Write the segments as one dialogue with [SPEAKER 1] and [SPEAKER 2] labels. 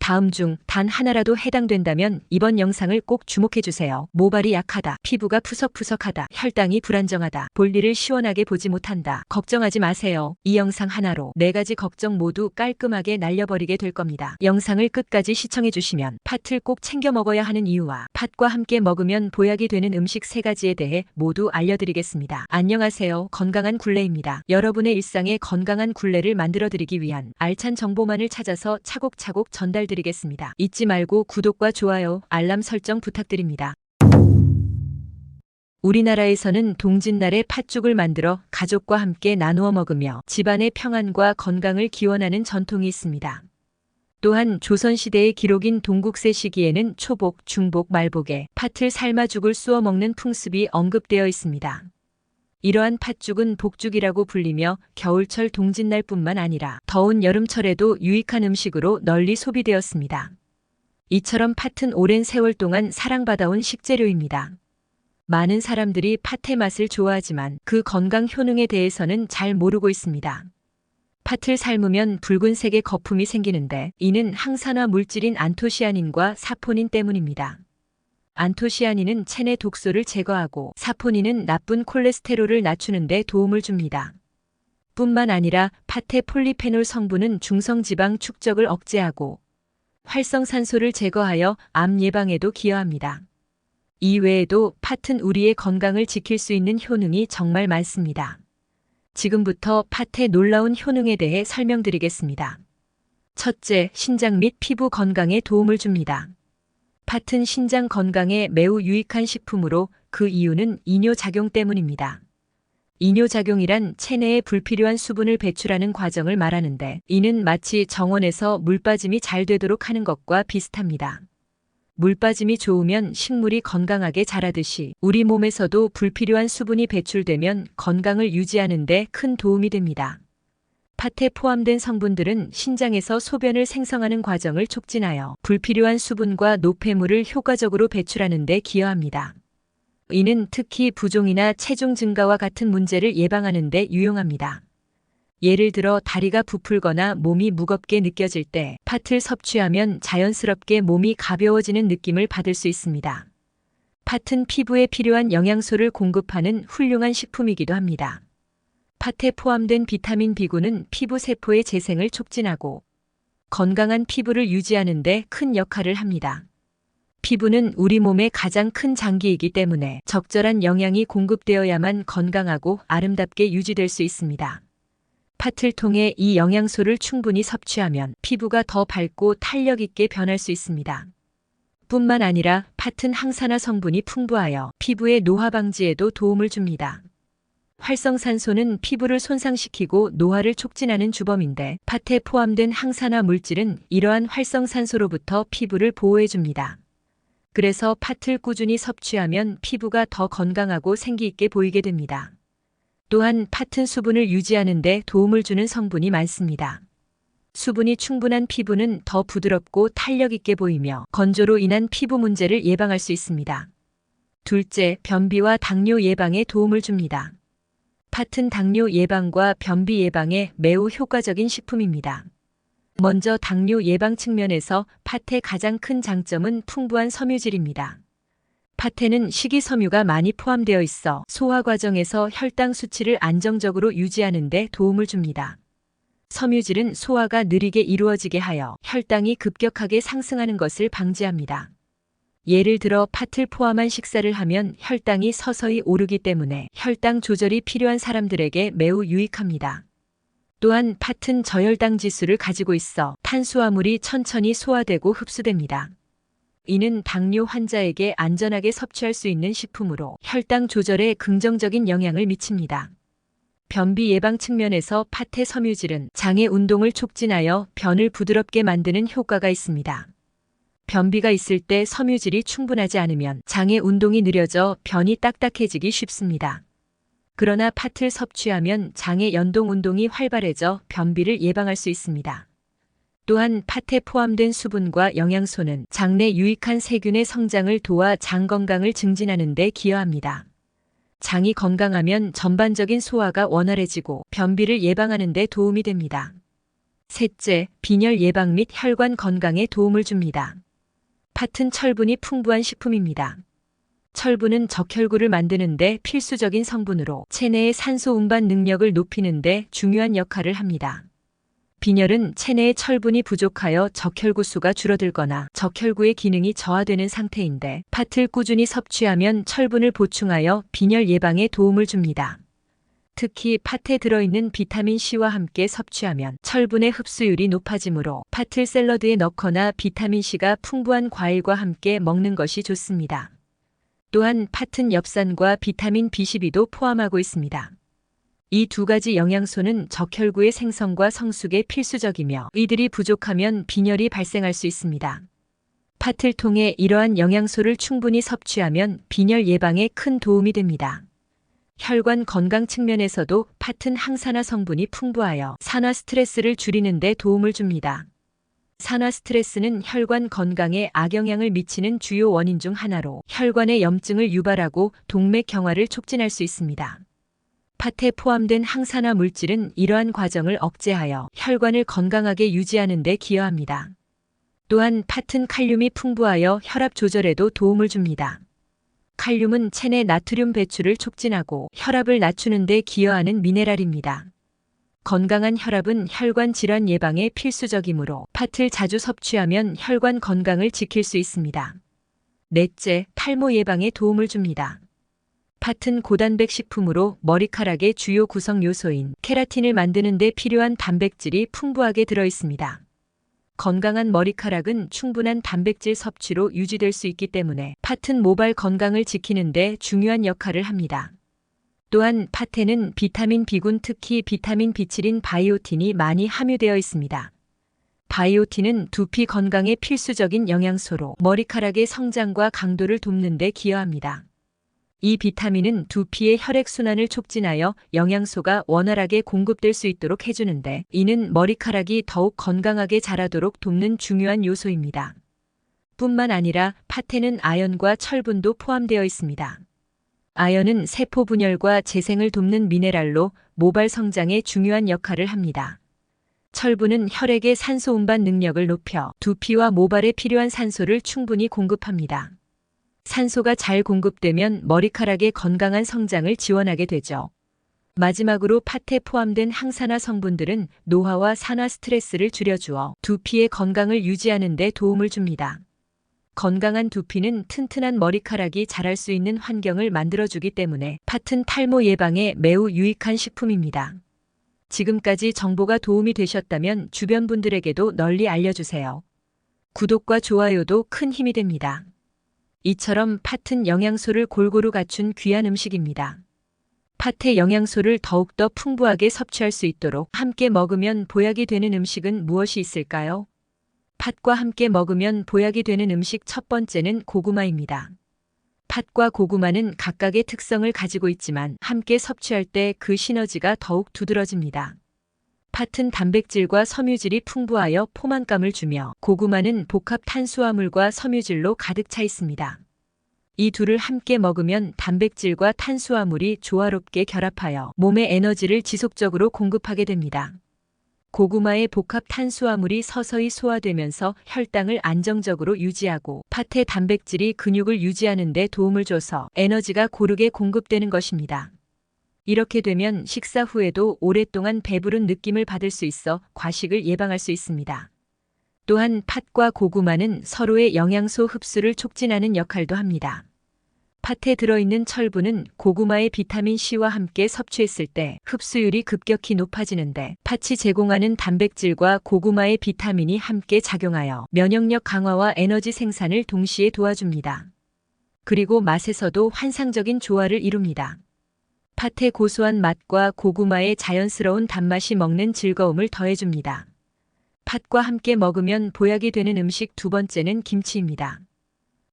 [SPEAKER 1] 다음 중 단 하나라도 해당된다면 이번 영상을 꼭 주목해주세요. 모발이 약하다, 피부가 푸석푸석하다, 혈당이 불안정하다, 볼일을 시원하게 보지 못한다. 걱정하지 마세요. 이 영상 하나로 4가지 걱정 모두 깔끔하게 날려버리게 될 겁니다. 영상을 끝까지 시청해주시면 팥을 꼭 챙겨 먹어야 하는 이유와 팥과 함께 먹으면 보약이 되는 음식 3가지에 대해 모두 알려드리겠습니다. 안녕하세요. 건강한 굴레입니다. 여러분의 일상에 건강한 굴레를 만들어드리기 위한 알찬 정보만을 찾아서 차곡차곡 전달드리겠습니다. 잊지 말고 구독과 좋아요, 알람 설정 부탁드립니다. 우리나라에서는 동짓날에 팥죽을 만들어 가족과 함께 나누어 먹으며 집안의 평안과 건강을 기원하는 전통이 있습니다. 또한 조선시대의 기록인 동국세 시기에는 초복, 중복, 말복에 팥을 삶아 죽을 쑤어 먹는 풍습이 언급되어 있습니다. 이러한 팥죽은 복죽이라고 불리며 겨울철 동짓날뿐만 아니라 더운 여름철에도 유익한 음식으로 널리 소비되었습니다. 이처럼 팥은 오랜 세월 동안 사랑받아온 식재료입니다. 많은 사람들이 팥의 맛을 좋아하지만 그 건강 효능에 대해서는 잘 모르고 있습니다. 팥을 삶으면 붉은색의 거품이 생기는데 이는 항산화 물질인 안토시아닌과 사포닌 때문입니다. 안토시아닌은 체내 독소를 제거하고 사포닌은 나쁜 콜레스테롤을 낮추는 데 도움을 줍니다. 뿐만 아니라 팥의 폴리페놀 성분은 중성지방 축적을 억제하고 활성산소를 제거하여 암 예방에도 기여합니다. 이외에도 팥은 우리의 건강을 지킬 수 있는 효능이 정말 많습니다. 지금부터 팥의 놀라운 효능에 대해 설명드리겠습니다. 첫째, 신장 및 피부 건강에 도움을 줍니다. 팥은 신장 건강에 매우 유익한 식품으로 그 이유는 이뇨작용 때문입니다. 이뇨작용이란 체내에 불필요한 수분을 배출하는 과정을 말하는데 이는 마치 정원에서 물 빠짐이 잘 되도록 하는 것과 비슷합니다. 물 빠짐이 좋으면 식물이 건강하게 자라듯이 우리 몸에서도 불필요한 수분이 배출되면 건강을 유지하는 데 큰 도움이 됩니다. 팥에 포함된 성분들은 신장에서 소변을 생성하는 과정을 촉진하여 불필요한 수분과 노폐물을 효과적으로 배출하는 데 기여합니다. 이는 특히 부종이나 체중 증가와 같은 문제를 예방하는 데 유용합니다. 예를 들어 다리가 부풀거나 몸이 무겁게 느껴질 때 팥을 섭취하면 자연스럽게 몸이 가벼워지는 느낌을 받을 수 있습니다. 팥은 피부에 필요한 영양소를 공급하는 훌륭한 식품이기도 합니다. 팥에 포함된 비타민 B9는 피부 세포의 재생을 촉진하고 건강한 피부를 유지하는 데 큰 역할을 합니다. 피부는 우리 몸의 가장 큰 장기이기 때문에 적절한 영양이 공급되어야만 건강하고 아름답게 유지될 수 있습니다. 팥을 통해 이 영양소를 충분히 섭취하면 피부가 더 밝고 탄력 있게 변할 수 있습니다. 뿐만 아니라 팥은 항산화 성분이 풍부하여 피부의 노화 방지에도 도움을 줍니다. 활성산소는 피부를 손상시키고 노화를 촉진하는 주범인데 팥에 포함된 항산화 물질은 이러한 활성산소로부터 피부를 보호해줍니다. 그래서 팥을 꾸준히 섭취하면 피부가 더 건강하고 생기 있게 보이게 됩니다. 또한 팥은 수분을 유지하는 데 도움을 주는 성분이 많습니다. 수분이 충분한 피부는 더 부드럽고 탄력 있게 보이며 건조로 인한 피부 문제를 예방할 수 있습니다. 둘째, 변비와 당뇨 예방에 도움을 줍니다. 팥은 당뇨 예방과 변비 예방에 매우 효과적인 식품입니다. 먼저 당뇨 예방 측면에서 팥의 가장 큰 장점은 풍부한 섬유질입니다. 팥에는 식이섬유가 많이 포함되어 있어 소화 과정에서 혈당 수치를 안정적으로 유지하는 데 도움을 줍니다. 섬유질은 소화가 느리게 이루어지게 하여 혈당이 급격하게 상승하는 것을 방지합니다. 예를 들어 팥을 포함한 식사를 하면 혈당이 서서히 오르기 때문에 혈당 조절이 필요한 사람들에게 매우 유익합니다. 또한 팥은 저혈당 지수를 가지고 있어 탄수화물이 천천히 소화되고 흡수됩니다. 이는 당뇨 환자에게 안전하게 섭취할 수 있는 식품으로 혈당 조절에 긍정적인 영향을 미칩니다. 변비 예방 측면에서 팥의 섬유질은 장의 운동을 촉진하여 변을 부드럽게 만드는 효과가 있습니다. 변비가 있을 때 섬유질이 충분하지 않으면 장의 운동이 느려져 변이 딱딱해지기 쉽습니다. 그러나 팥을 섭취하면 장의 연동 운동이 활발해져 변비를 예방할 수 있습니다. 또한 팥에 포함된 수분과 영양소는 장내 유익한 세균의 성장을 도와 장 건강을 증진하는 데 기여합니다. 장이 건강하면 전반적인 소화가 원활해지고 변비를 예방하는 데 도움이 됩니다. 셋째, 빈혈 예방 및 혈관 건강에 도움을 줍니다. 팥은 철분이 풍부한 식품입니다. 철분은 적혈구를 만드는데 필수적인 성분으로 체내의 산소 운반 능력을 높이는데 중요한 역할을 합니다. 빈혈은 체내의 철분이 부족하여 적혈구 수가 줄어들거나 적혈구의 기능이 저하되는 상태인데 팥을 꾸준히 섭취하면 철분을 보충하여 빈혈 예방에 도움을 줍니다. 특히 팥에 들어있는 비타민 C와 함께 섭취하면 철분의 흡수율이 높아지므로 팥을 샐러드에 넣거나 비타민 C가 풍부한 과일과 함께 먹는 것이 좋습니다. 또한 팥은 엽산과 비타민 B12도 포함하고 있습니다. 이 두 가지 영양소는 적혈구의 생성과 성숙에 필수적이며 이들이 부족하면 빈혈이 발생할 수 있습니다. 팥을 통해 이러한 영양소를 충분히 섭취하면 빈혈 예방에 큰 도움이 됩니다. 혈관 건강 측면에서도 팥은 항산화 성분이 풍부하여 산화 스트레스를 줄이는 데 도움을 줍니다. 산화 스트레스는 혈관 건강에 악영향을 미치는 주요 원인 중 하나로 혈관의 염증을 유발하고 동맥 경화를 촉진할 수 있습니다. 팥에 포함된 항산화 물질은 이러한 과정을 억제하여 혈관을 건강하게 유지하는 데 기여합니다. 또한 팥은 칼륨이 풍부하여 혈압 조절에도 도움을 줍니다. 칼륨은 체내 나트륨 배출을 촉진하고 혈압을 낮추는 데 기여하는 미네랄입니다. 건강한 혈압은 혈관 질환 예방에 필수적이므로 팥을 자주 섭취하면 혈관 건강을 지킬 수 있습니다. 넷째, 탈모 예방에 도움을 줍니다. 팥은 고단백 식품으로 머리카락의 주요 구성 요소인 케라틴을 만드는 데 필요한 단백질이 풍부하게 들어 있습니다. 건강한 머리카락은 충분한 단백질 섭취로 유지될 수 있기 때문에 팥은 모발 건강을 지키는 데 중요한 역할을 합니다. 또한 팥에는 비타민 B군 특히 비타민 B7인 바이오틴이 많이 함유되어 있습니다. 바이오틴은 두피 건강에 필수적인 영양소로 머리카락의 성장과 강도를 돕는 데 기여합니다. 이 비타민은 두피의 혈액순환을 촉진하여 영양소가 원활하게 공급될 수 있도록 해주는데 이는 머리카락이 더욱 건강하게 자라도록 돕는 중요한 요소입니다. 뿐만 아니라 팥에는 아연과 철분도 포함되어 있습니다. 아연은 세포 분열과 재생을 돕는 미네랄로 모발 성장에 중요한 역할을 합니다. 철분은 혈액의 산소 운반 능력을 높여 두피와 모발에 필요한 산소를 충분히 공급합니다. 산소가 잘 공급되면 머리카락의 건강한 성장을 지원하게 되죠. 마지막으로 팥에 포함된 항산화 성분들은 노화와 산화 스트레스를 줄여주어 두피의 건강을 유지하는 데 도움을 줍니다. 건강한 두피는 튼튼한 머리카락이 자랄 수 있는 환경을 만들어주기 때문에 팥은 탈모 예방에 매우 유익한 식품입니다. 지금까지 정보가 도움이 되셨다면 주변 분들에게도 널리 알려주세요. 구독과 좋아요도 큰 힘이 됩니다. 이처럼 팥은 영양소를 골고루 갖춘 귀한 음식입니다. 팥의 영양소를 더욱더 풍부하게 섭취할 수 있도록 함께 먹으면 보약이 되는 음식은 무엇이 있을까요? 팥과 함께 먹으면 보약이 되는 음식 첫 번째는 고구마입니다. 팥과 고구마는 각각의 특성을 가지고 있지만 함께 섭취할 때 그 시너지가 더욱 두드러집니다. 팥은 단백질과 섬유질이 풍부하여 포만감을 주며 고구마는 복합 탄수화물과 섬유질로 가득 차 있습니다. 이 둘을 함께 먹으면 단백질과 탄수화물이 조화롭게 결합하여 몸에 에너지를 지속적으로 공급하게 됩니다. 고구마의 복합 탄수화물이 서서히 소화되면서 혈당을 안정적으로 유지하고 팥의 단백질이 근육을 유지하는 데 도움을 줘서 에너지가 고르게 공급되는 것입니다. 이렇게 되면 식사 후에도 오랫동안 배부른 느낌을 받을 수 있어 과식을 예방할 수 있습니다. 또한 팥과 고구마는 서로의 영양소 흡수를 촉진하는 역할도 합니다. 팥에 들어있는 철분은 고구마의 비타민 C와 함께 섭취했을 때 흡수율이 급격히 높아지는데 팥이 제공하는 단백질과 고구마의 비타민이 함께 작용하여 면역력 강화와 에너지 생산을 동시에 도와줍니다. 그리고 맛에서도 환상적인 조화를 이룹니다. 팥의 고소한 맛과 고구마의 자연스러운 단맛이 먹는 즐거움을 더해줍니다. 팥과 함께 먹으면 보약이 되는 음식 두 번째는 김치입니다.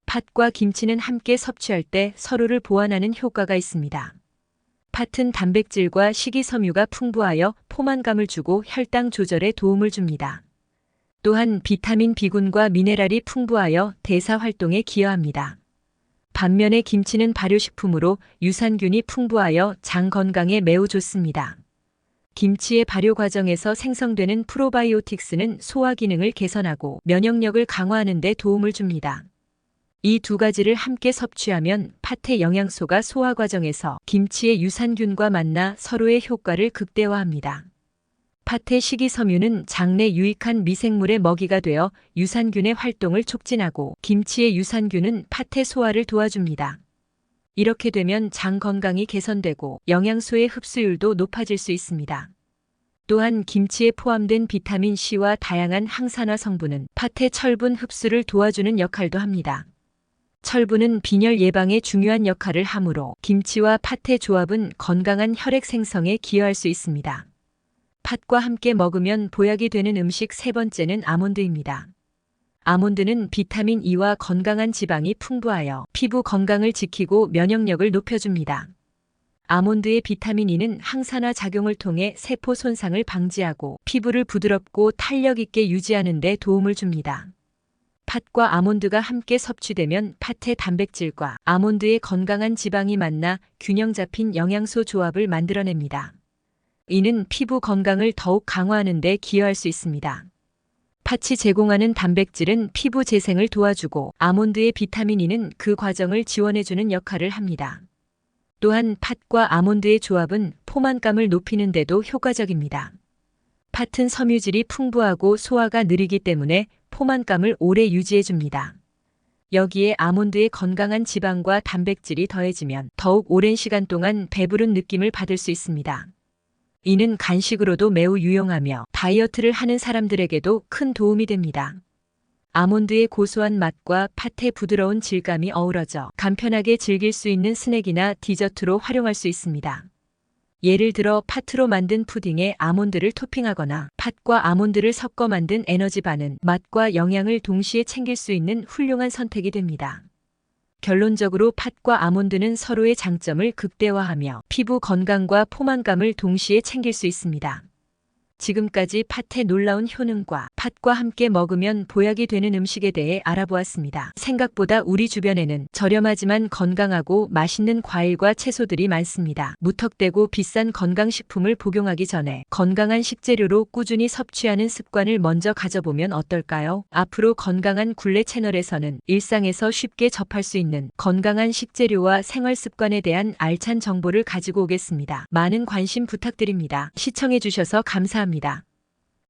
[SPEAKER 1] 팥과 김치는 함께 섭취할 때 서로를 보완하는 효과가 있습니다. 팥은 단백질과 식이섬유가 풍부하여 포만감을 주고 혈당 조절에 도움을 줍니다. 또한 비타민 B군과 미네랄이 풍부하여 대사 활동에 기여합니다. 반면에 김치는 발효식품으로 유산균이 풍부하여 장 건강에 매우 좋습니다. 김치의 발효 과정에서 생성되는 프로바이오틱스는 소화 기능을 개선하고 면역력을 강화하는 데 도움을 줍니다. 이 두 가지를 함께 섭취하면 팥의 영양소가 소화 과정에서 김치의 유산균과 만나 서로의 효과를 극대화합니다. 팥의 식이섬유는 장내 유익한 미생물의 먹이가 되어 유산균의 활동을 촉진하고 김치의 유산균은 팥의 소화를 도와줍니다. 이렇게 되면 장 건강이 개선되고 영양소의 흡수율도 높아질 수 있습니다. 또한 김치에 포함된 비타민 C와 다양한 항산화 성분은 팥의 철분 흡수를 도와주는 역할도 합니다. 철분은 빈혈 예방에 중요한 역할을 하므로 김치와 팥의 조합은 건강한 혈액 생성에 기여할 수 있습니다. 팥과 함께 먹으면 보약이 되는 음식 세 번째는 아몬드입니다. 아몬드는 비타민 E와 건강한 지방이 풍부하여 피부 건강을 지키고 면역력을 높여줍니다. 아몬드의 비타민 E는 항산화 작용을 통해 세포 손상을 방지하고 피부를 부드럽고 탄력 있게 유지하는 데 도움을 줍니다. 팥과 아몬드가 함께 섭취되면 팥의 단백질과 아몬드의 건강한 지방이 만나 균형 잡힌 영양소 조합을 만들어냅니다. 이는 피부 건강을 더욱 강화하는 데 기여할 수 있습니다. 팥이 제공하는 단백질은 피부 재생을 도와주고 아몬드의 비타민 E는 그 과정을 지원해주는 역할을 합니다. 또한 팥과 아몬드의 조합은 포만감을 높이는 데도 효과적입니다. 팥은 섬유질이 풍부하고 소화가 느리기 때문에 포만감을 오래 유지해줍니다. 여기에 아몬드의 건강한 지방과 단백질이 더해지면 더욱 오랜 시간 동안 배부른 느낌을 받을 수 있습니다. 이는 간식으로도 매우 유용하며 다이어트를 하는 사람들에게도 큰 도움이 됩니다. 아몬드의 고소한 맛과 팥의 부드러운 질감이 어우러져 간편하게 즐길 수 있는 스낵이나 디저트로 활용할 수 있습니다. 예를 들어 팥으로 만든 푸딩에 아몬드를 토핑하거나 팥과 아몬드를 섞어 만든 에너지바는 맛과 영양을 동시에 챙길 수 있는 훌륭한 선택이 됩니다. 결론적으로 팥과 아몬드는 서로의 장점을 극대화하며 피부 건강과 포만감을 동시에 챙길 수 있습니다. 지금까지 팥의 놀라운 효능과 팥과 함께 먹으면 보약이 되는 음식에 대해 알아보았습니다. 생각보다 우리 주변에는 저렴하지만 건강하고 맛있는 과일과 채소들이 많습니다. 무턱대고 비싼 건강식품을 복용하기 전에 건강한 식재료로 꾸준히 섭취하는 습관을 먼저 가져보면 어떨까요? 앞으로 건강한 굴레 채널에서는 일상에서 쉽게 접할 수 있는 건강한 식재료와 생활 습관에 대한 알찬 정보를 가지고 오겠습니다. 많은 관심 부탁드립니다. 시청해주셔서 감사합니다.